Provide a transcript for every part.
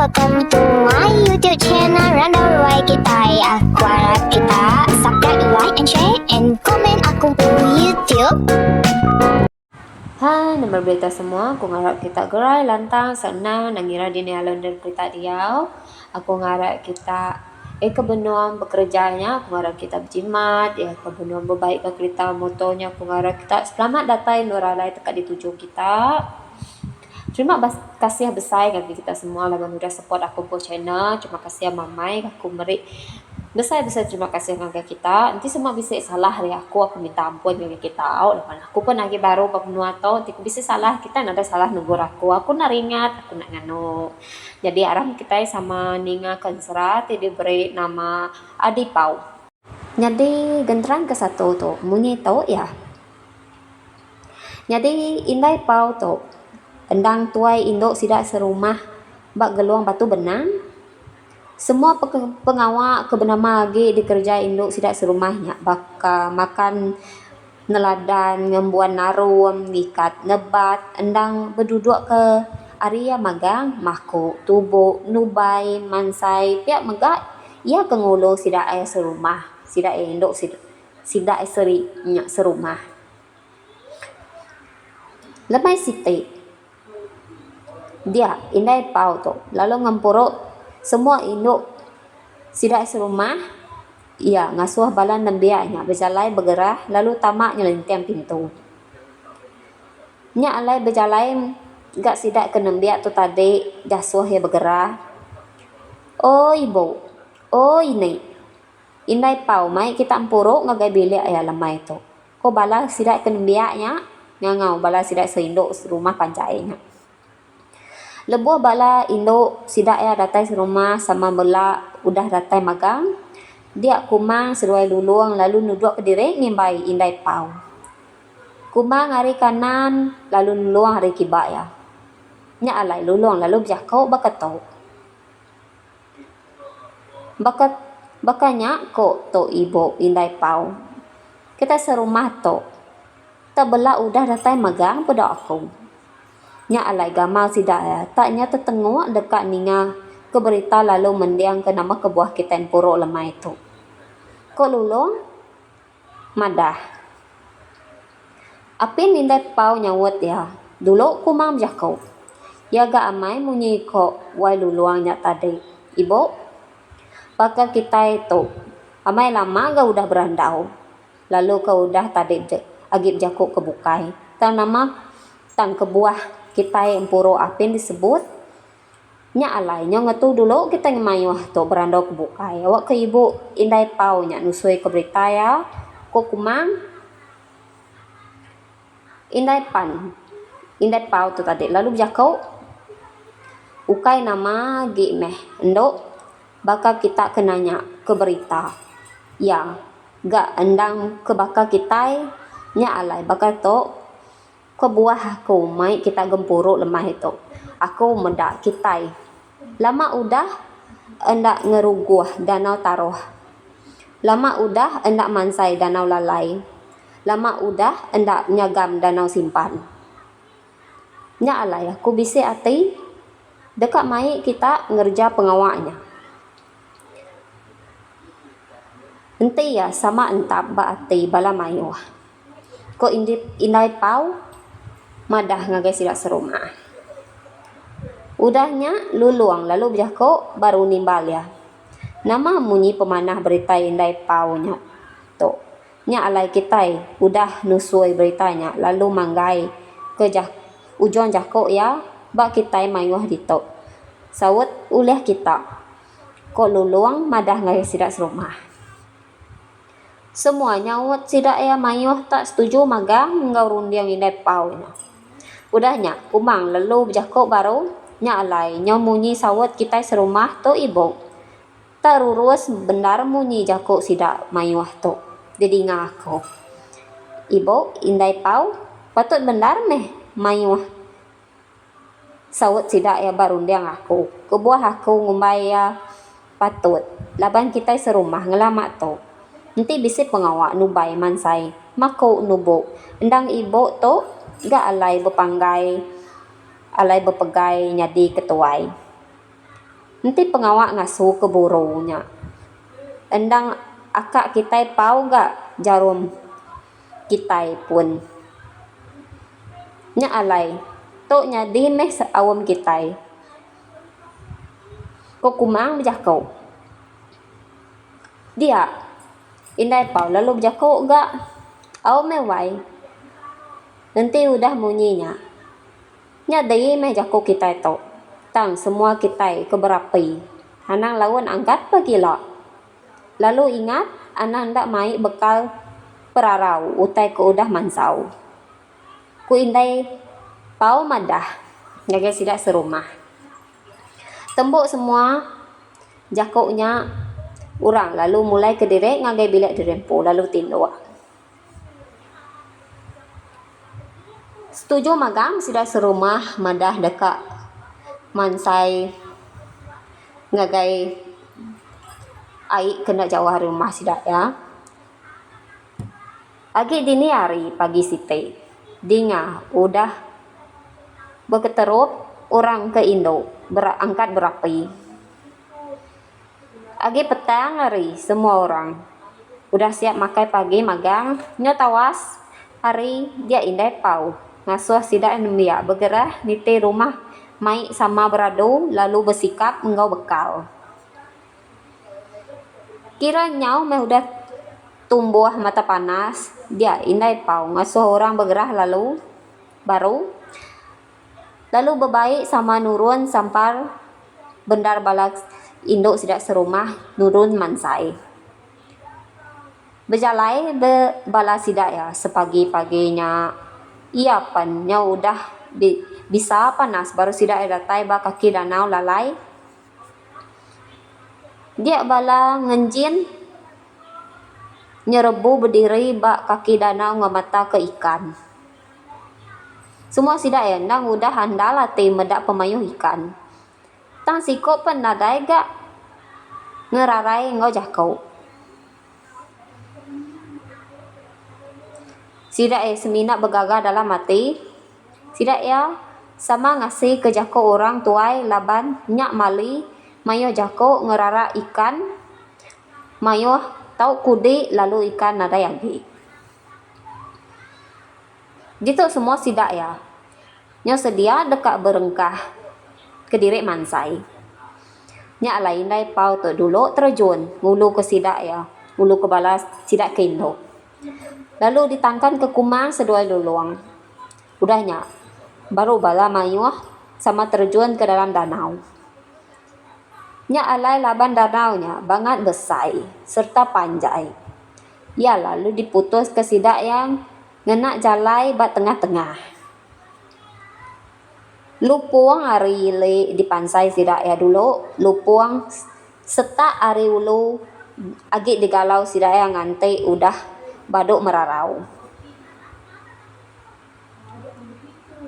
welcome to my YouTube channel Randa Roy kita ya. Aku harap kita subscribe, like, and share, and komen aku po YouTube. Hai, nama berita semua. Aku ngarap kita gerai lantang senang nangira di alun dan berita diau. Aku ngarap kita kebenuan bekerjanya. Aku ngarap kita berjimat ya, kebenuan berbaik ke kereta motonya. Aku ngarap kita selamat datang nuralai dekat di tujuan kita. Terima kasih besar bagi kita semua lah yang sudah support aku po channel. Terima kasih mamai aku beri besar terima kasih kepada kita. Nanti semua bisa salah dari aku minta ampun bagi kita. Lepas aku pun lagi baru pembunuh atau nanti bisa salah kita ada salah negur aku nak ringat aku nak ngano. Jadi aram kita sama ninga konserat diberi nama Adipau. Jadi genteran ke satu tu munyi tau ya. Jadi indai pau tu endang tuai indok sidak serumah bak geluang batu benang. Semua pengawak kebenama lagi dikerja indok sidak serumahnya baka makan neladan ngembuan narum ikat nebat endang berduduk ke area magang mako tubo nubai mansai piak megak ia kengulo sidak ayah serumah sidak indok sidak seri nyak serumah lemai siti dia indai pau tu lalu ngempuruk semua induk sidak serumah ia ngasuh balan nembiaknya berjalai bergerah lalu tamak nyelentiam pintu nya alai berjalai gak sidak ke nembiak tu tadi jasuh ya bergerah. Oh ibu oh ini indai pau mai kita empuruk ngagai bilik ayah lemai tu ko bala sidak ke nembiaknya ngangau bala sidak seinduk serumah pancainya. Lebuh bala induk sidak ya datai serumah sama bela udah datai magang. Dia kumang seruai luluang lalu nuduk ke diri ngimbai indai pau. Kumang hari kanan lalu luluang hari kibak ya. Nya alai luluang lalu berjakau bakatau. Bakanya ko to ibu indai pau. Kita serumah to. Tak bela udah datai magang pada aku. Nya alai gamal sidak ya taknya tertengok dekat ninga ke berita lalu mendiang ke nama kebuah kita yang puruk lemai itu kok lulung madah apin indai pau nyawut ya dulu kumang jakau ya ga amai munyi kok wai luluangnya tadi ibu bakal kita itu amai lama ga udah berandau lalu ke udah tadi agib jakuk kebukai tan nama tan kebuah kita yang puro apin disebut nya alai nya ngatu dulu kita ngemayuh tu berandau kebuka ya wak ke ibu indai pau nya nusui ke berita ya ko kumang indai pau tu tadi lalu jakau ukai nama gi meh endok bakal kita kenanya ke berita ya gak endang ke bakal kita nya alai bakal to kebuah aku mai kita gempuruk lemah itu aku mendak kitai lama udah endak ngeruguh danau taruh lama udah endak mansai danau lalai lama udah endak nyagam danau simpan nya alai aku bisi ati dekat mai kita ngerja pengawaknya enti ya sama entap ba ati bala mayu ko indai pau madah ngagai sidak serumah. Udahnya luluang lalu berjako baru nimbal ya. Nama munyi pemanah berita indai paunya. Tu. Nya alai kitai udah nusui beritanya lalu manggai ke ujon jako ya bak kitai mayuh ditok. Sawut uleh kita. Ko luluang madah ngagai sidak serumah. Semuanya wot sidak ya mayuh tak setuju magang ngau rundiang indai paunya. Udahnya kumang lalu berjakuk baru nya alai nya munyi sawat kita serumah tu ibu terurus benar munyi jakuk sidak mayuh tu jadi ngaku ibu indai pau patut benar meh mayuh sawat sidak ya baru dia ngaku kebuah aku ngumbai ya patut laban kita serumah ngelamak tu nanti bisa pengawak nubai mansai mako nubu endang ibu tu gak alai berpanggai alai berpegai nyadi ketuai Nanti pengawak ngasuh ke burunya. Endang akak kita pau gak jarum kita pun. Nya alai. Tok nya di meh awam kita. Ko kumang berjakau. Dia indai pau lalu berjakau gak. Awam mewai. Nanti udah bunyinya. Nya di meh jakau kita tok. Tang semua kita keberapi. Anang lawan angkat pagila. Lalu ingat anang ndak mai bekal perarau utai ko udah mansau. Ku indai pau madah. Ngagai sidak serumah. Tembok semua jakoknya orang lalu mulai ke direk ngagai bilik dirempo lalu tindoa. Setuju magang sidak serumah madah dekat mansai ngagai aik kena jauh hari rumah sidak ya. Agi dini hari pagi site dinga udah berketerup orang ke Indo berangkat berapi. Agi petang hari semua orang udah siap makai pagi magang nya tawas hari dia indai pau ngasuh sidak enemia bergerah nite rumah mai sama beradu lalu bersikap engkau bekal. Kira nyau meh udah tumbuh mata panas dia indai pau ngasuh orang bergerah lalu berbaik sama nurun sampar bendar balak induk sidak serumah nurun mansai. Berjalai bala sidak ya sepagi-paginya iya pan nya udah bisa panas baru sidak datai ba kaki danau lalai. Dia bala ngenjin nyerebu berdiri bak kaki danau ngamata ke ikan. Semua sidak ya nang udah handal ate medak pemayuh ikan. Tang siko pen nadai gak ngerarai ngau jakau. Sidak semina bergagah dalam hati. Sidak ya sama ngasih ke jakau orang tuai laban nyak mali mayuh jakau ngerara ikan. Mayuh tau kudi lalu ikan nadai lagi. Gitu semua sidak ya. Nya sedia dekat berengkah ke direk mansai. Nya lain dai pau tu dulu terjun ngulu ke sidak ya. Ngulu ke balas sidak ke Indo. Lalu ditangkan ke kumang sedua duluang. Udahnya baru bala mayuh sama terjun ke dalam danau. Nya alai laban danaunya banget besai serta panjai. Ya lalu diputus ke sidak yang ngena jalai bat tengah-tengah. Lupuang hari le dipansai sidak ya dulu. Lupuang setak hari ulu agi digalau sidak yang ngante udah baduk merarau.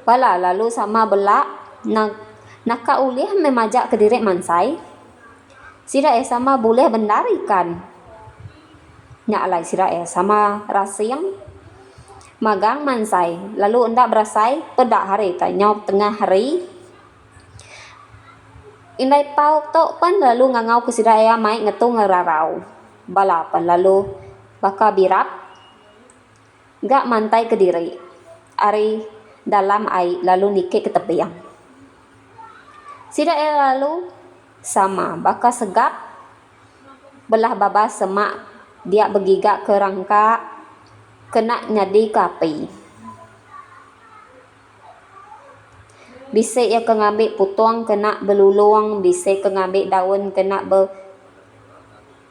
Bala lalu sama belak naka ulih memajak ke direk mansai. Sidak ya sama boleh bendar ikan. Nya alai sidak ya sama rasing magang mansai lalu endak berasai pedak hari tanya tengah hari indai pau tok pan lalu ngangau ke sidak ya mai ngetung ngerarau balapan lalu baka birap gak mantai ke diri ari dalam air lalu nikik ke tepiang. Sidak ya lalu sama baka segap belah babas semak dia begigak ke rangka kena nyadi kapi. Bisik ya ke ngambil putuang kena belulung, bisik ke ngambil daun kena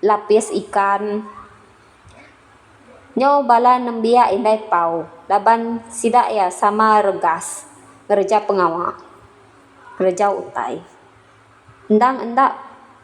lapis ikan. Nyo bala nembia indai pau, laban sidak ya sama regas, kerja pengawak, kerja utai. Endang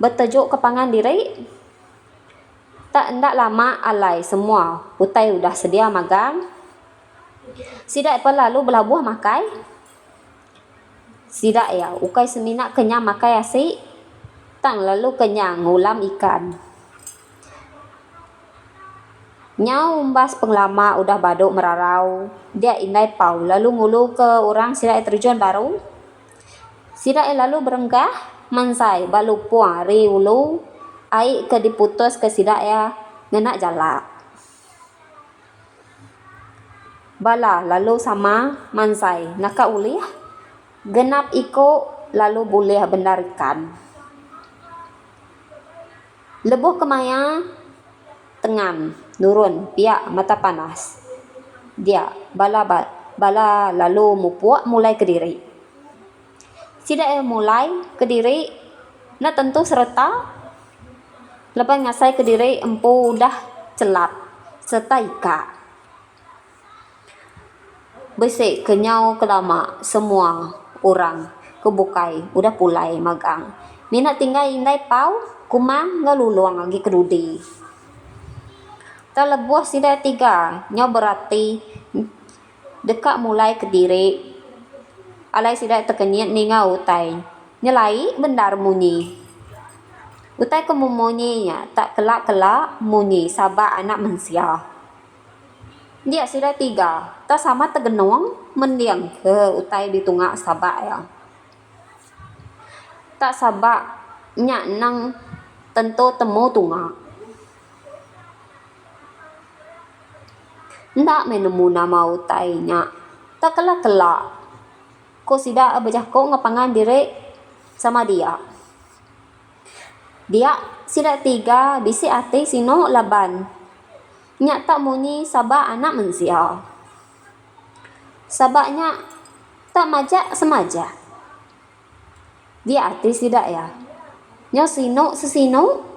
bertejuk ke pangan diri. Tak endak lama alai semua utai udah sedia magang. Sidak pun lalu belabuh makai. Sidak ya ukai semina kenyang makai asik. Tang lalu kenyang ngulam ikan. Nyau umbas penglama udah baduk merarau. Dia indai pau lalu ngulu ke orang sidak terjun baru. Sidak lalu berenggah mansai balupua riulu ai ke diputus ke sida ya ngena jala. Bala lalu sama mansai naka ulih genap iko lalu boleh bendarikan. Lebuh kemaya tengam nurun pihak mata panas. Dia bala lalu mupuak mulai ke diri. Sida mulai ke diri na tentu serta lepas ngasai ke diri empu dah celap serta ika. Besik kenyau kelama semua orang kebukai udah pulai magang. Mina tinggal indai pau kumang ngaluluang lagi kedudi. Terlebuh sida 3 nyo berarti dekat mulai ke diri. Alai sida terkenyit ninga utai. Nyelai bendar munyi. Utai kemumunyinya tak kelak-kelak munyi sabak anak manusia. Dia sida 3 tak sama tergenung mendiang ke utai ditungak sabak ya. Tak sabak nyak nang tentu temu tungak. Ndak menemu nama utainya. Tak kelak-kelak. Ko sida abajah ko ngapangan diri sama dia. Dia sida 3 bisi ati sino laban. Nyak tak munyi sabak anak manusia. Sabaknya tak majak semaja. Dia ati sida ya. Nyo sino sesino.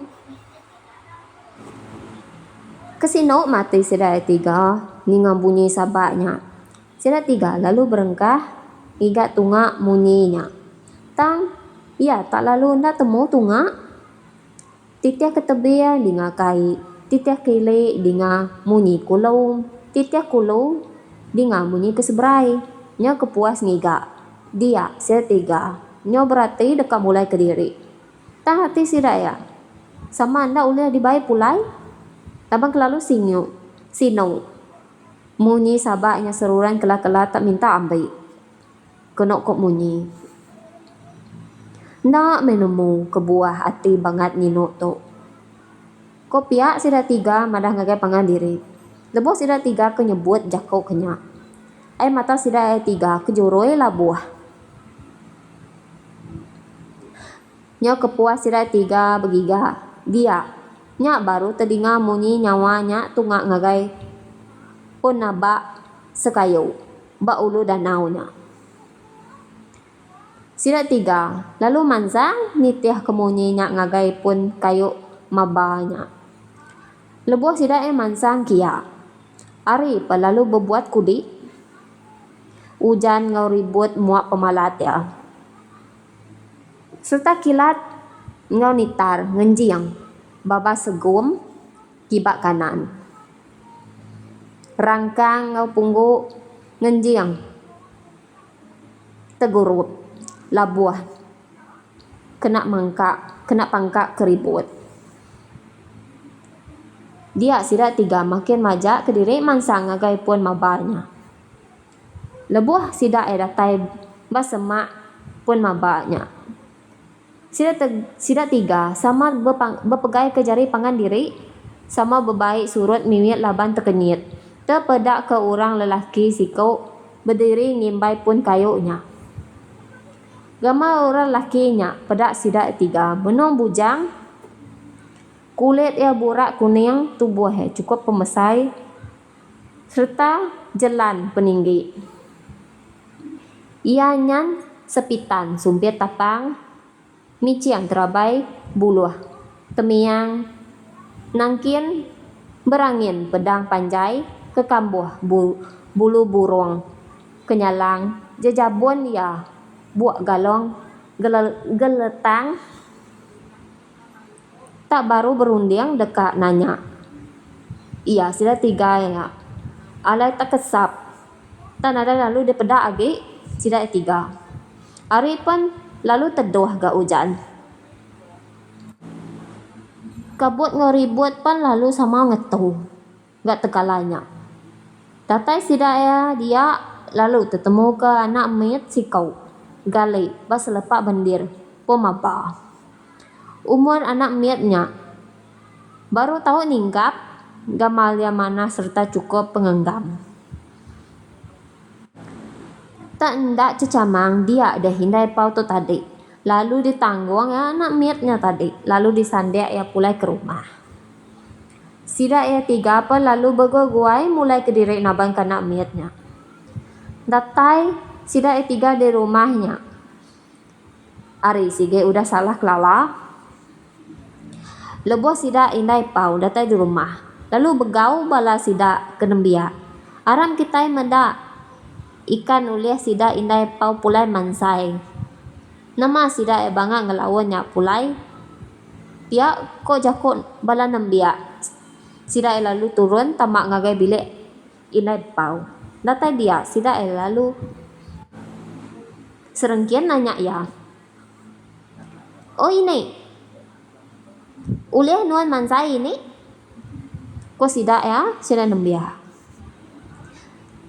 Kesino mati sida 3 ninga bunyi sabaknya. Sida 3 lalu berengkah iga tungak munyinya. Tang ia tak lalu ndak temu tungak. Titiah ketebia dinga kai. Titiah kele dinga munyi kulung. Titiah kulung dinga munyi keseberai. Nyo kepuas ngiga. Dia sida 3 nyo berarti dekat mulai ke diri. Tang hati sida ya. Sama anda ulih dibai pulai. Tabang kelalu sino. Munyi sabaknya seruran kelak-kelak tak minta ambil. Kenok kok munyi. Ndak menemu kebuah hati banget nino tu. Ko pihak sida 3 madah ngagai pangan diri. Lebuh sida 3 kenyebut jakau kenya. Ai mata sida 3 kejuroi labuh. Nyo kepuas sida 3 begiga. Dia nyak baru terdinga munyi nyawanya tungak ngagai pun nabak sekayu. Ba ulu danaunya. Sida 3 lalu mansang nitiah kemunyi nyak ngagai pun kayu mabanya. Lebuh sida mansang kia. Ari pelalu berbuat kudi. Ujan ngau ribut muak pemalat ya. Serta kilat ngau nitar ngenjiang. Baba segum kibak kanan. Rangkang ngau punggu ngenjiang. Tegurup. Labuah kena pangkak keribut. Dia sida 3 makin majak ke diri mansang ngagai pun mabanya. Lebuah sida datai basemak pun mabanya. Sida 3 sama berpegai ke jari pangan diri sama berbaik surut miwit laban terkenyit. Terpedak ke orang lelaki sikau berdiri ngimbai pun kayunya. Gama orang lakinya pedak sida 3 benong bujang. Kulit ia burak kuning tubuh cukup pemesai serta jelan peninggi. Ia nyan sepitan sumpit tapang miciang terabai buluh temiang nangkin berangin pedang panjai ke kambuh bulu burung kenyalang jejabun ya buat galong geletang tak baru berunding dekat nanya. Iya sida 3 ya. Alai tak kesap. Tak ada lalu dia pedak agi sida 3. Ari pun lalu teduh ga hujan. Kabut ngeribut pun lalu sama ngetu. Gak tegalanya. Tatai sida ya dia lalu tetemu ke anak mayat sikau. Gali bas lepak bandir. pemaba. Umur anak miatnya baru tahu ninggap gamal yang mana serta cukup pengenggam. Tak ndak cecamang dia dah hindai pau tu tadi. Lalu ditangguang ya anak miatnya tadi. Lalu disandek ya pulai ke rumah. Sida ya tiga apa lalu begoguai mulai ke diri nabang ke anak miatnya. Datai sida ya tiga di rumahnya. Ari sige udah salah kelala. Lebuh sida indai pau datai di rumah. Lalu begau bala sida ke nembia. Aram kita menda ikan uliah sida indai pau pulai mansai. Nama sida e banga ngelawannya pulai. Dia ko jakon bala nembia. Sida e lalu turun tamak ngagai bilik indai pau. Datai dia sida e lalu serengkian nanya ya. Oh ini uliah nuan mansai ini. Ko sida ya sida nembia.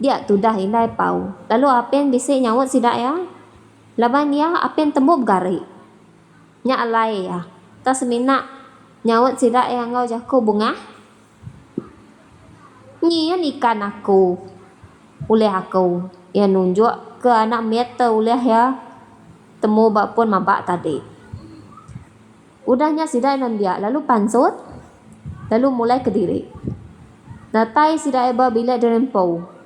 Dia tudah indai pau. Lalu apen bisik nyawut sida ya. Laban dia apen tembuk gari. Nya alai ya. Tas semina nyawut sida ya ngau jako bunga. Nyian ikan aku. Uleh aku. Ya nunjuk ke anak miet uleh ya. Temu bapun mabak tadi. Udahnya sida dan dia lalu pansut. Lalu mulai ke diri. Datai sida eba bila derempau.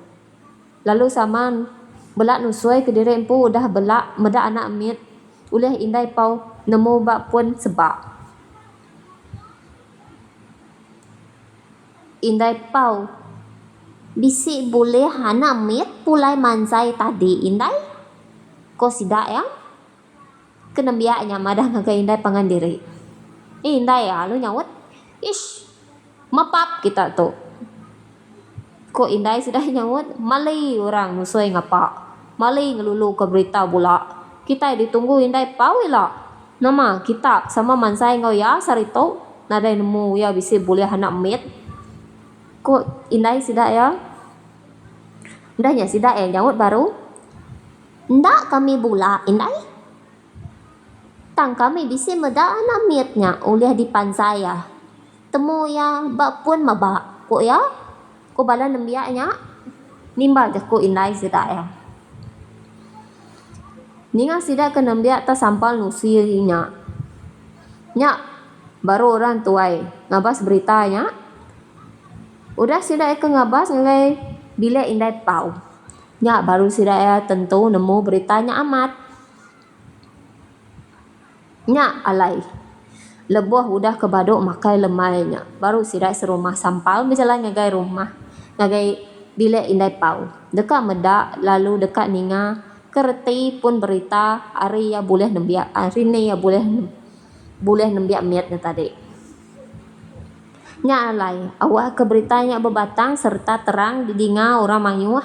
Lalu saman belak nusuai ke diri empu udah belak meda anak mit uleh indai pau nemu bak pun sebab indai pau bisi boleh anak mit pulai mansai tadi indai ko sida ya kena biaknya madah ngagai indai pangan diri indai ya lu nyawut ish mapap kita tuh ko indai sudah nyawut malai orang nusuai ngapa malai ngelulu ke berita pula kita ditunggu indai pawila nama kita sama mansai ngau ya sarito nadai nemu ya bisa boleh anak mit ko indai sudah ya ndahnya sudah nyawut baru ndak kami bula indai tang kami bisa meda anak mitnya oleh di pansaya temu ya bak pun mabak ko ya ko bala nembiaknya nimbal je ko indai sida ya ninga sida ke nembiak ta sampal nusinya nya baru orang tuai ngabas beritanya udah sida ke ngabas ngai bilik indai pau nya baru sida ya tentu nemu beritanya amat nya alai lebuh udah ke baduk makai lemainya baru sida serumah sampal berjalan ngagai rumah ngagai bilik indai pau dekat medak lalu dekat ninga kerti pun berita hari ya boleh nembiak hari ni ya boleh nembiak miatnya tadi nya alai awak ke beritanya bebatang serta terang didinga orang mangyuh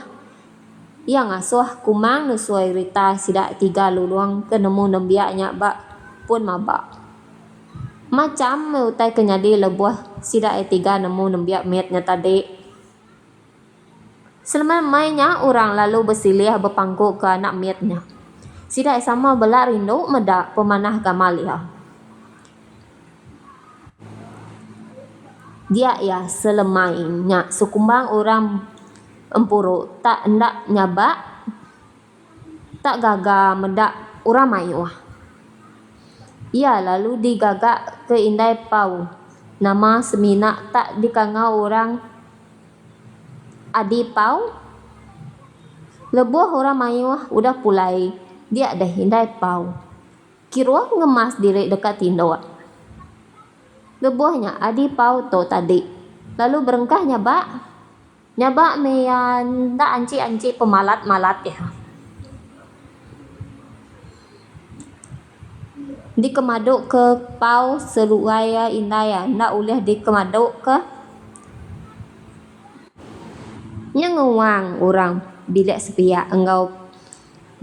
yang ngasuh kumang nusuai rita sida tiga luluang ke nemu nembiaknya bak pun mabak macam utai kenyadi lebuh sida tiga nemu nembiak miatnya tadi selama mainnya orang lalu bersilih berpangku ke anak miatnya sida sama belak rindu medak pemanah gamalia dia ya selemainnya sukumbang orang empuru tak ndak nyabak tak gaga medak orang mayuah ia lalu digagak ke indai pau nama semina tak dikangau orang adi pau lebuh orang mayuah udah pulai dia dah hindai pau kirua ngemas diri dekat tindok lebuhnya adi pau to tadi lalu berengkah nyabak meyan dak anci pemalat-malat ya dikemaduk ke pau seruaya indaya ndak uleh dikemaduk ke nyengewang orang bilik sepiak engkau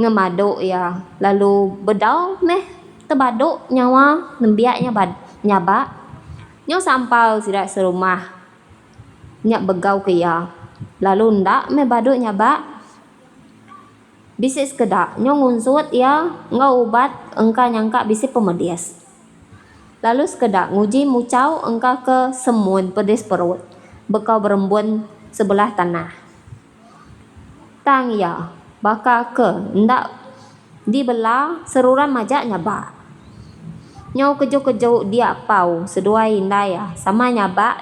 ngemaduk ya lalu bedau meh tebaduk nyawa nembiaknya nyabak nyo sampal sidak serumah nyak begau ke ya lalu ndak meh baduk nyabak Bisi sekedak nyo ngunsut ya ngaubat engka nyangka bisi pemedias. Lalu sekedak nguji mucau engka ke semun pedes perut. Bekau berembun sebelah tanah. Tang ya baka ke ndak dibelah seruran majak nyaba. Nyau kejo-kejo dia pau seduai indaya sama nyaba.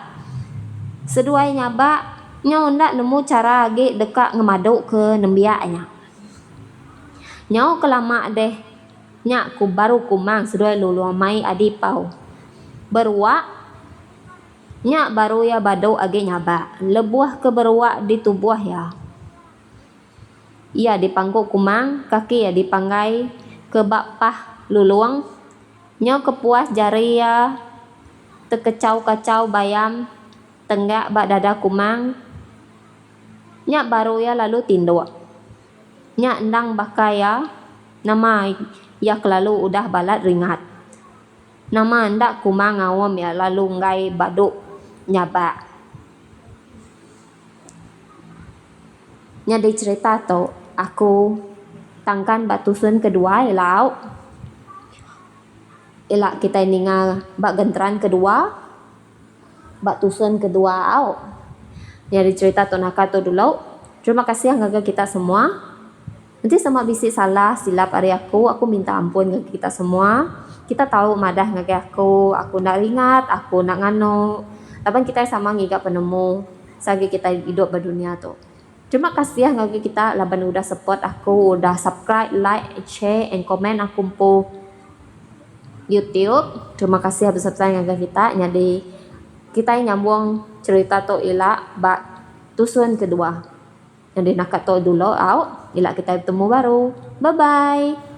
Seduai nyaba nyau ndak nemu cara age dekak ngemaduk ke nembiaknya. Nyau kelama deh nyak ku baru kumang seduai lulu mai adi pau. Beruak nyak baru ya badau age nyaba. Lebuah ke beruak di tubuh ya. Ia dipangguk kumang, kaki ya dipanggai ke bapah luluang. Nyau kepuas jari ya tekecau-kacau bayam tenggak bak dada kumang. Nyak baru ya lalu tinduk. Nyak ndang bakaya nama ya kelalu udah balat ringat. Nama ndak kumang ngawam ya lalu ngai baduk nyaba. Nya di cerita tu aku tangkan batusun kedua elau. Elak kita ningal bak genteran kedua. Batusun kedua au. Nya di cerita tu naka tu dulu. Terima kasih angga kita semua. Nanti sama bisi salah silap hari aku minta ampun ke kita semua. Kita tahu madah ngake aku nak ingat, aku nak ngano. Tapi kita sama ngiga penemu sagi kita hidup di dunia tu. Terima kasih ngake kita laban udah support aku, udah subscribe, like, share, and comment aku po YouTube. Terima kasih habis-habisan ngake kita. Jadi kita nyambung cerita tu ilak bak tusun kedua. Jadi nak kata dulu out, ila kita bertemu baru. Bye bye.